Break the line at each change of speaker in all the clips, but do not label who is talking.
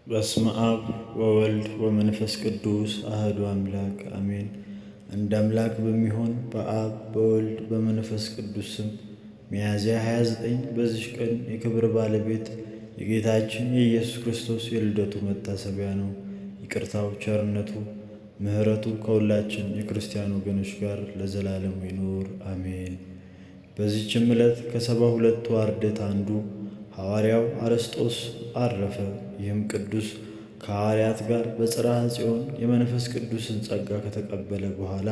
በስመ አብ ወወልድ ወመንፈስ ቅዱስ አህዱ አምላክ አሜን። አንድ አምላክ በሚሆን በአብ በወልድ በመንፈስ ቅዱስ ስም ሚያዝያ 29 በዚች ቀን የክብር ባለቤት የጌታችን የኢየሱስ ክርስቶስ የልደቱ መታሰቢያ ነው። ይቅርታው፣ ቸርነቱ፣ ምሕረቱ ከሁላችን የክርስቲያን ወገኖች ጋር ለዘላለሙ ይኑር አሜን። በዚችም ዕለት ከ72ቱ አርድእት አንዱ ሐዋርያው አርስጦስ አረፈ። ይህም ቅዱስ ከሐዋርያት ጋር በጽርሐ ጽዮን የመንፈስ ቅዱስን ጸጋ ከተቀበለ በኋላ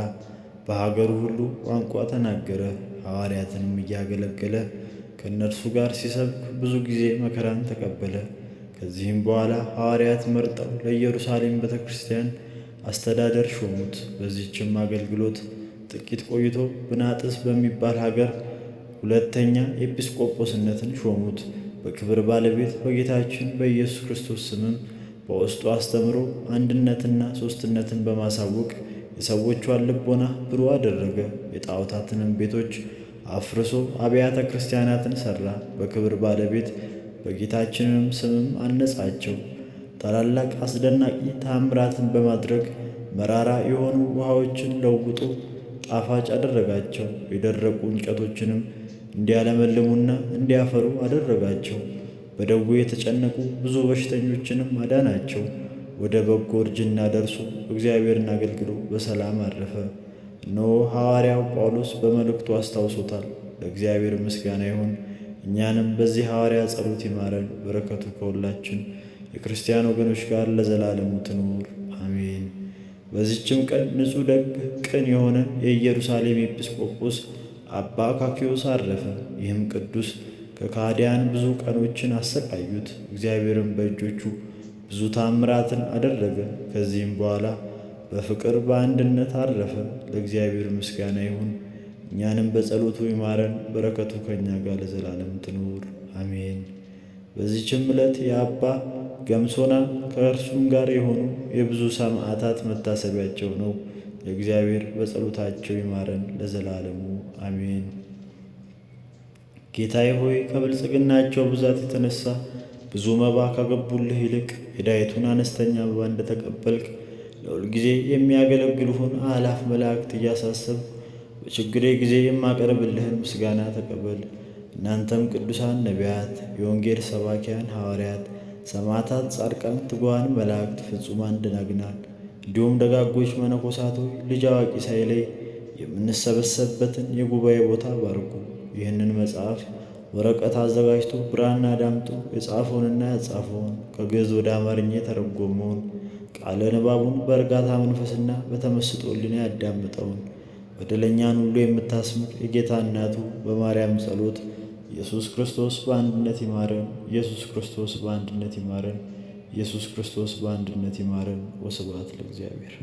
በሀገሩ ሁሉ ቋንቋ ተናገረ። ሐዋርያትንም እያገለገለ ከእነርሱ ጋር ሲሰብክ ብዙ ጊዜ መከራን ተቀበለ። ከዚህም በኋላ ሐዋርያት መርጠው ለኢየሩሳሌም ቤተ ክርስቲያን አስተዳደር ሾሙት። በዚህችም አገልግሎት ጥቂት ቆይቶ ብናጥስ በሚባል ሀገር ሁለተኛ ኤጲስቆጶስነትን ሾሙት። በክብር ባለቤት በጌታችን በኢየሱስ ክርስቶስ ስምም በውስጡ አስተምሮ አንድነትና ሦስትነትን በማሳወቅ የሰዎቿን ልቦና ብሩህ አደረገ። የጣዖታትንም ቤቶች አፍርሶ አብያተ ክርስቲያናትን ሠራ። በክብር ባለቤት በጌታችንም ስምም አነጻቸው። ታላላቅ አስደናቂ ተአምራትን በማድረግ መራራ የሆኑ ውሃዎችን ለውጦ ጣፋጭ አደረጋቸው። የደረቁ እንጨቶችንም እንዲያለመልሙና እንዲያፈሩ አደረጋቸው። በደዌ የተጨነቁ ብዙ በሽተኞችንም አዳናቸው። ወደ በጎ እርጅና ደርሶ እግዚአብሔርን አገልግሎ በሰላም አረፈ። እነሆ ሐዋርያው ጳውሎስ በመልእክቱ አስታውሶታል። ለእግዚአብሔር ምስጋና ይሁን። እኛንም በዚህ ሐዋርያ ጸሎት ይማረን፣ በረከቱ ከሁላችን የክርስቲያን ወገኖች ጋር ለዘላለሙ ትኑር አሜን። በዚችም ቀን ንጹሕ ደግ ቅን የሆነ የኢየሩሳሌም ኤጲስቆጶስ አባ አካክዮስ አረፈ። ይህም ቅዱስ ከካህዲያን ብዙ ቀኖችን አሰቃዩት። እግዚአብሔርም በእጆቹ ብዙ ታምራትን አደረገ። ከዚህም በኋላ በፍቅር በአንድነት አረፈ። ለእግዚአብሔር ምስጋና ይሁን። እኛንም በጸሎቱ ይማረን፣ በረከቱ ከእኛ ጋር ለዘላለም ትኑር አሜን። በዚችም ዕለት የአባ ገምሶና ከእርሱም ጋር የሆኑ የብዙ ሰማዕታት መታሰቢያቸው ነው። ለእግዚአብሔር በጸሎታቸው ይማረን ለዘላለሙ አሜን። ጌታዬ ሆይ ከብልጽግናቸው ብዛት የተነሳ ብዙ መባ ካገቡልህ ይልቅ የዳይቱን አነስተኛ መባ እንደተቀበልክ ለሁል ጊዜ የሚያገለግሉህን አእላፍ መላእክት እያሳሰብ በችግሬ ጊዜ የማቀርብልህን ምስጋና ተቀበል። እናንተም ቅዱሳን ነቢያት፣ የወንጌል ሰባኪያን ሐዋርያት፣ ሰማዕታት፣ ጻድቃን፣ ትጉሃን መላእክት፣ ፍጹማን ደናግናን እንዲሁም ደጋጎች መነኮሳት ሆይ ልጅ አዋቂ ሳይለይ የምንሰበሰብበትን የጉባኤ ቦታ ባርኩ። ይህንን መጽሐፍ ወረቀት አዘጋጅቶ ብራና ዳምጦ የጻፈውንና ያጻፈውን ከግዕዝ ወደ አማርኛ የተረጎመውን ቃለ ንባቡን በእርጋታ መንፈስና በተመስጦ ሕሊና ያዳምጠውን በደለኛን ሁሉ የምታስምር የጌታ እናቱ በማርያም ጸሎት ኢየሱስ ክርስቶስ በአንድነት ይማረን። ኢየሱስ ክርስቶስ በአንድነት ይማረን። ኢየሱስ ክርስቶስ በአንድነት ይማረን። ወስብሐት ለእግዚአብሔር።